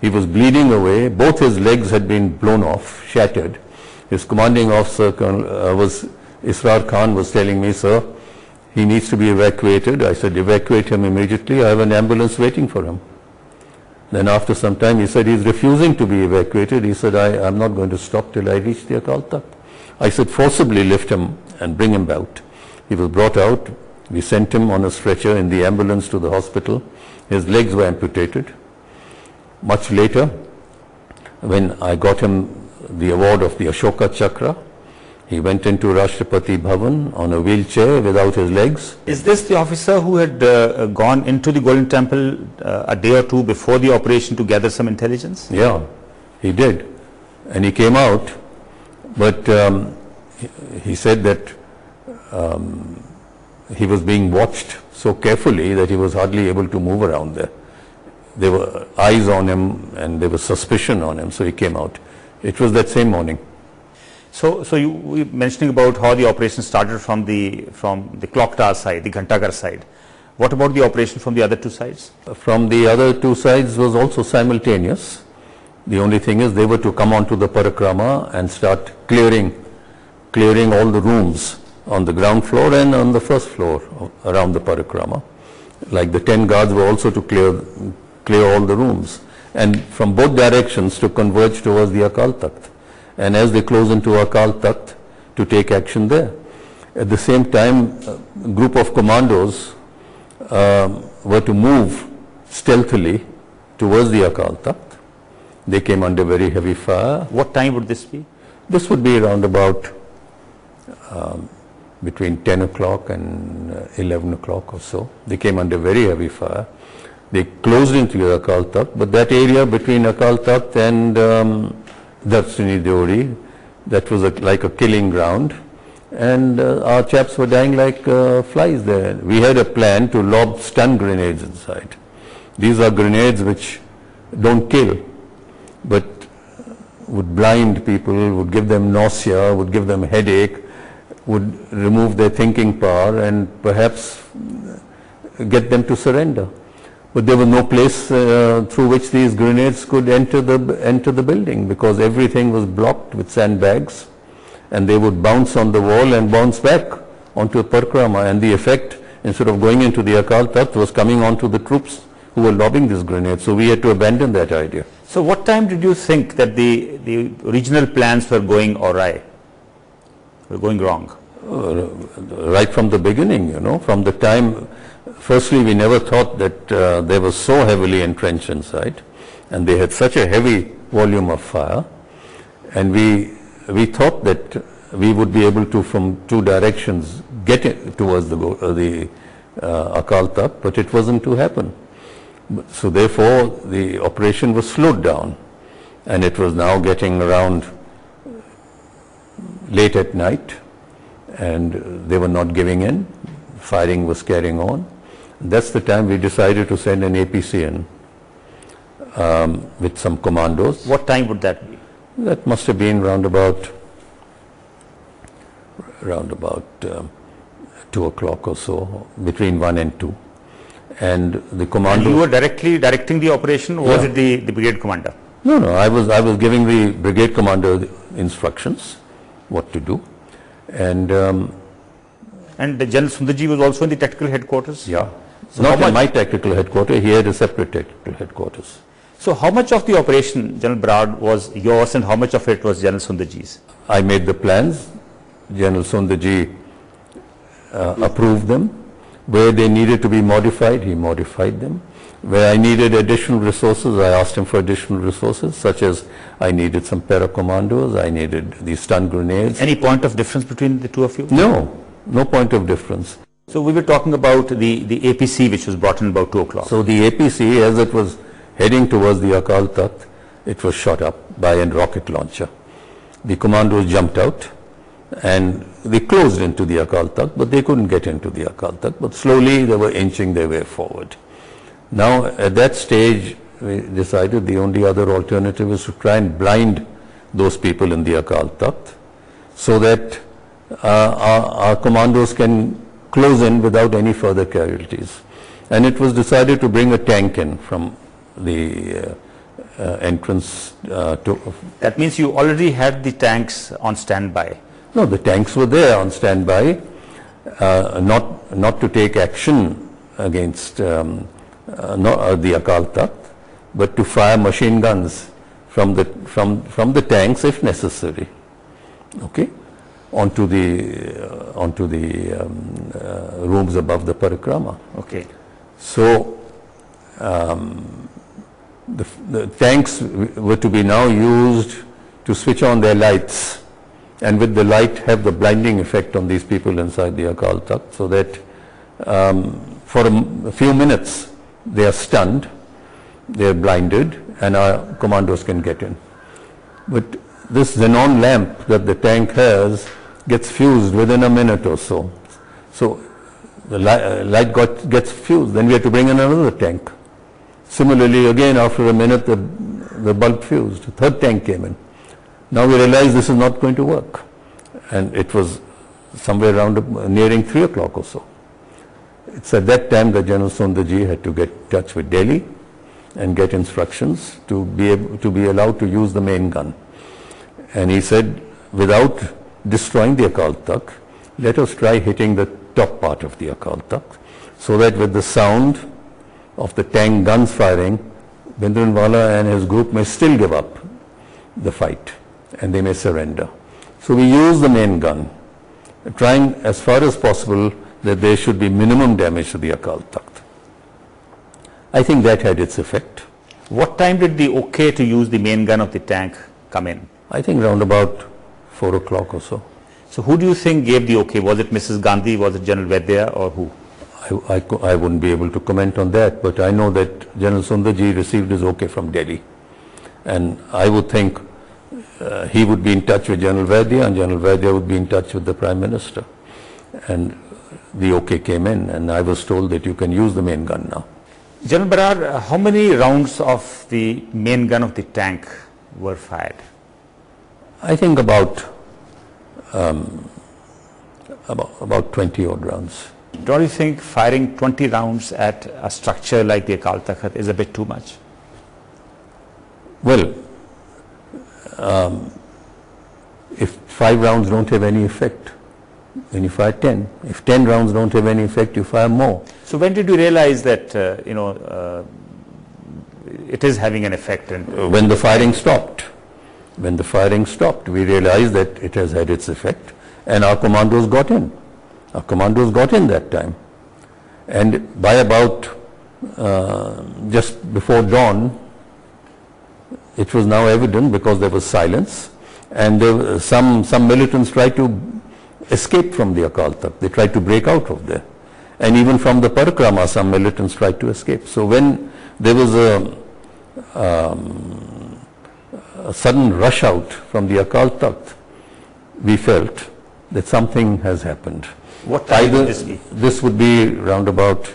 He was bleeding away. Both his legs had been blown off, shattered. His commanding officer, Israr Khan, was telling me, sir, he needs to be evacuated. I said, evacuate him immediately. I have an ambulance waiting for him. Then after some time, he said, he's refusing to be evacuated. He said, I'm not going to stop till I reach the Akal Takht. I said, forcibly lift him and bring him out. He was brought out. We sent him on a stretcher in the ambulance to the hospital. His legs were amputated. Much later, when I got him the award of the Ashoka Chakra, he went into Rashtrapati Bhavan on a wheelchair without his legs. Is this the officer who had gone into the Golden Temple a day or two before the operation to gather some intelligence? Yeah, he did. And he came out, but he said that he was being watched so carefully that he was hardly able to move around there. There were eyes on him and there was suspicion on him, so he came out. It was that same morning. So you were mentioning about how the operation started from the clock tower side, the Ghantaghar side. What about the operation from the other two sides? From the other two sides was also simultaneous. The only thing is they were to come onto the parikrama and start clearing all the rooms on the ground floor and on the first floor around the parikrama. Like the 10 guards were also to clear all the rooms, and from both directions to converge towards the Akal Takht. And as they close into Akal Takht, to take action there. At the same time, a group of commandos were to move stealthily towards the Akal Takht. They came under very heavy fire. What time would this be? This would be around about between 10 o'clock and 11 o'clock or so. They came under very heavy fire. They closed into the Akal Takht, but that area between Akal Takht and Darshini Deori, that was like a killing ground, and our chaps were dying like flies there. We had a plan to lob stun grenades inside. These are grenades which don't kill, but would blind people, would give them nausea, would give them headache, would remove their thinking power and perhaps get them to surrender. But there was no place through which these grenades could enter the building, because everything was blocked with sandbags, and they would bounce on the wall and bounce back onto the parikrama, and the effect, instead of going into the Akal Takht, was coming onto the troops who were lobbing these grenades. So we had to abandon that idea. So what time did you think that the original plans were going awry, were going wrong? Right from the beginning, from the time. Firstly, we never thought that they were so heavily entrenched inside, and they had such a heavy volume of fire, and we thought that we would be able to, from two directions, get it towards the Akal Takht, but it wasn't to happen. So therefore, the operation was slowed down, and it was now getting around late at night, and they were not giving in. Firing was carrying on. That's the time we decided to send an APC in with some commandos. What time would that be? That must have been round about 2 o'clock or so, between 1 and 2. And the commander. And you were directly directing the operation, or was it the brigade commander? No, I was giving the brigade commander instructions what to do, and General Sundarji was also in the tactical headquarters? Yeah. So not in my tactical headquarters, he had a separate tactical headquarters. So how much of the operation, General Brar, was yours, and how much of it was General Sundarji's? I made the plans. General Sundarji approved them. Where they needed to be modified, he modified them. Where I needed additional resources, I asked him for additional resources, such as I needed some para-commandos, I needed these stun grenades. Any point of difference between the two of you? No point of difference. So we were talking about the APC, which was brought in about 2 o'clock. So the APC, as it was heading towards the Akal Takht, it was shot up by a rocket launcher. The commandos jumped out and they closed into the Akal Takht, but they couldn't get into the Akal Takht. But slowly they were inching their way forward. Now at that stage, we decided the only other alternative is to try and blind those people in the Akal Takht, so that our commandos can close in without any further casualties. And it was decided to bring a tank in from the entrance to... That means you already had the tanks on standby. No, the tanks were there on standby, not to take action against the Akal Takht, but to fire machine guns from the tanks if necessary, okay, onto the rooms above the parikrama. Okay. So the tanks were to be now used to switch on their lights, and with the light have the blinding effect on these people inside the Akal Takht, so that for a few minutes they are stunned, they are blinded, and our commandos can get in. But this xenon lamp that the tank has gets fused within a minute or so. So the light gets fused, then we have to bring in another tank. Similarly, again after a minute the bulb fused, a third tank came in. Now we realize this is not going to work, and it was somewhere around nearing 3 o'clock or so. It's at that time that General Sundarji had to get in touch with Delhi and get instructions to be allowed to use the main gun. And he said, without destroying the Akal Takht, let us try hitting the top part of the Akal Takht, so that with the sound of the tank guns firing, Bhindranwala and his group may still give up the fight and they may surrender. So we use the main gun, trying as far as possible that there should be minimum damage to the Akal Takht. I think that had its effect. What time did the okay to use the main gun of the tank come in? I think round about 4 o'clock or so. So who do you think gave the okay? Was it Mrs. Gandhi, was it General Vaidya, or who? I wouldn't be able to comment on that, but I know that General Sundarji received his okay from Delhi. And I would think he would be in touch with General Vaidya, and General Vaidya would be in touch with the Prime Minister. And the okay came in, and I was told that you can use the main gun now. General Brar, how many rounds of the main gun of the tank were fired? I think about 20 odd rounds. Don't you think firing 20 rounds at a structure like the Akal Takht is a bit too much? Well, if 5 rounds don't have any effect, then you fire 10. If 10 rounds don't have any effect, you fire more. So when did you realize that it is having an effect? When the firing stopped. When the firing stopped, we realized that it has had its effect, and our commandos got in. Our commandos got in that time. And by about just before dawn, it was now evident, because there was silence, and some militants tried to escape from the Akal Takht. They tried to break out of there. And even from the parikrama, some militants tried to escape. So when there was a sudden rush out from the Akal Takht, we felt that something has happened. What time would this be? This would be round about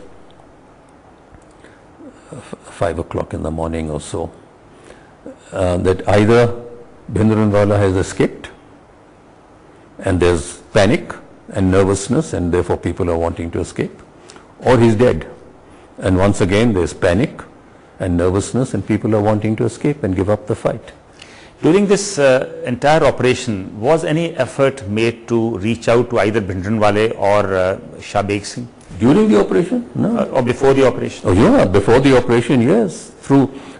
5 o'clock in the morning or so. That either Bhindranwala has escaped, and there's panic and nervousness, and therefore people are wanting to escape, or he's dead. And once again there's panic and nervousness, and people are wanting to escape and give up the fight. During this entire operation, was any effort made to reach out to either Bhindranwale or Shah Beg Singh? During the operation? No. Or before the operation? Oh yeah, before the operation, yes.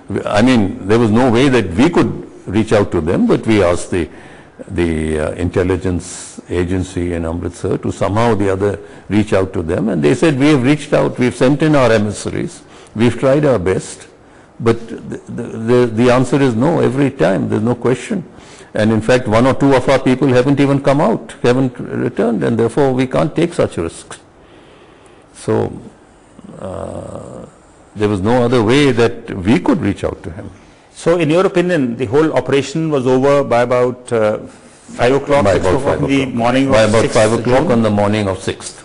There was no way that we could reach out to them, but we asked the intelligence agency in Amritsar to somehow or the other reach out to them, and they said, we have reached out, we've sent in our emissaries, we've tried our best, but the answer is no every time. There's no question. And in fact, 1 or 2 of our people haven't even come out, haven't returned, and therefore we can't take such risks. So there was no other way that we could reach out to him. So in your opinion, the whole operation was over by about 5 o'clock, 6 o'clock in the morning of 6th? By about 5 o'clock on the morning of 6th.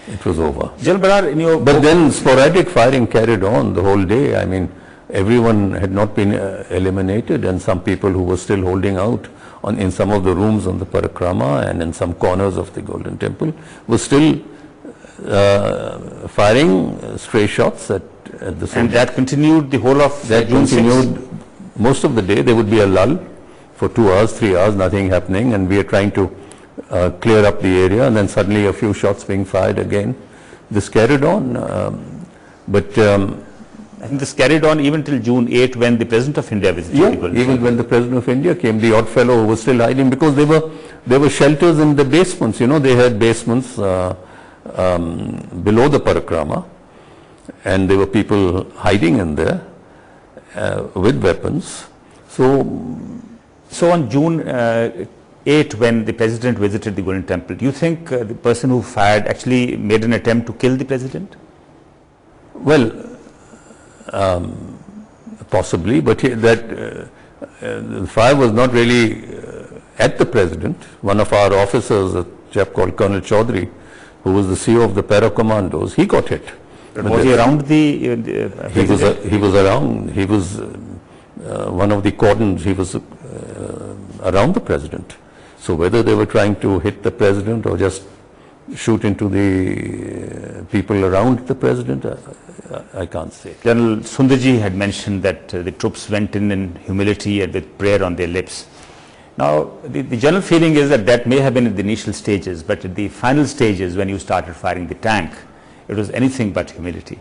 It was over. General Brar, in your But then sporadic firing carried on the whole day. I mean, everyone had not been eliminated, and some people who were still holding out in some of the rooms on the parikrama and in some corners of the Golden Temple were still firing stray shots at at the And that continued the whole of that June 6th? continued most of the day. There would be a lull for 2 hours, 3 hours, nothing happening, and we are trying to clear up the area, and then suddenly a few shots being fired again. This carried on, I think this carried on even till June 8 when the President of India visited the Golden even when the President of India came, the odd fellow who was still hiding, because there were shelters in the basements. You know, they had basements below the parikrama, and there were people hiding in there with weapons. So on June 8 when the President visited the Golden Temple, do you think the person who fired actually made an attempt to kill the President? Well, possibly, but the fire was not really at the President. One of our officers, a chap called Colonel Chaudhary, who was the CEO of the para commandos, he got hit. But was he around the President? He was around. He was one of the cordons. He was around the President. So whether they were trying to hit the President or just shoot into the people around the President, I can't say. General Sundarji had mentioned that the troops went in humility and with prayer on their lips. Now, the general feeling is that that may have been at the initial stages, but at the final stages when you started firing the tank, it was anything but humility.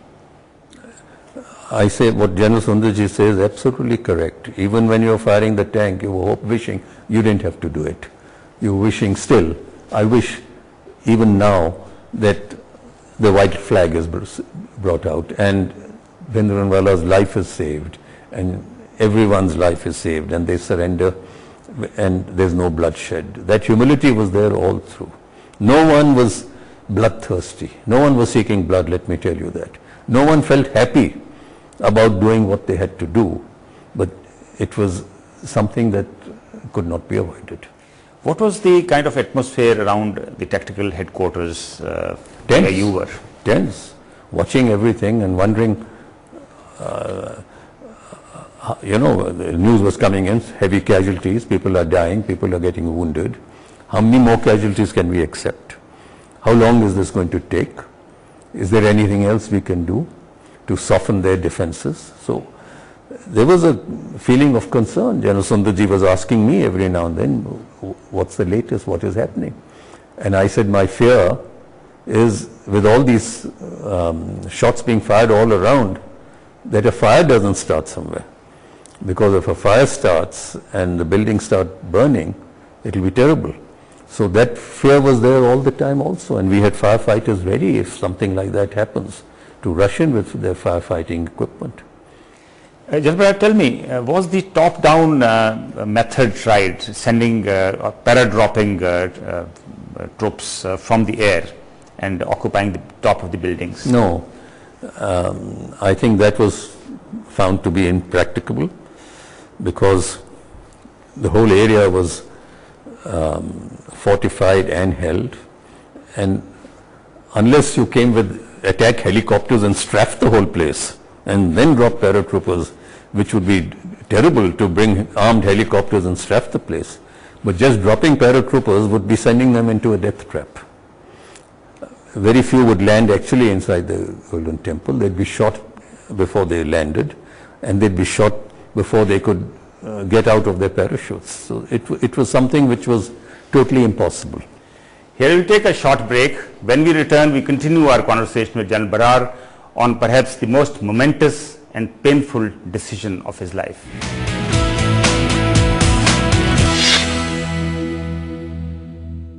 I say what General Sundarji says is absolutely correct. Even when you were firing the tank, you were wishing you didn't have to do it. You were wishing still, I wish even now that the white flag is brought out and Bhindranwala's life is saved and everyone's life is saved and they surrender and there's no bloodshed. That humility was there all through. No one was bloodthirsty. No one was seeking blood, let me tell you that. No one felt happy about doing what they had to do, but it was something that could not be avoided. What was the kind of atmosphere around the tactical headquarters where you were? Tense, watching everything and wondering, the news was coming in, heavy casualties, people are dying, people are getting wounded. How many more casualties can we accept? How long is this going to take? Is there anything else we can do to soften their defenses? So there was a feeling of concern. General Sundarji was asking me every now and then, what's the latest, what is happening? And I said, my fear is with all these shots being fired all around, that a fire doesn't start somewhere. Because if a fire starts and the buildings start burning, it will be terrible. So that fear was there all the time also, and we had firefighters ready if something like that happens to rush in with their firefighting equipment. General Brar, tell me, was the top-down method tried, sending para-dropping troops from the air and occupying the top of the buildings? No. I think that was found to be impracticable because the whole area was fortified and held, and unless you came with attack helicopters and strafed the whole place and then drop paratroopers, which would be terrible to bring armed helicopters and strafe the place, but just dropping paratroopers would be sending them into a death trap. Very few would land actually inside the Golden Temple. They'd be shot before they landed, and they'd be shot before they could get out of their parachutes. So it was something which was totally impossible. Here we'll take a short break. When we return, we continue our conversation with General Brar on perhaps the most momentous and painful decision of his life.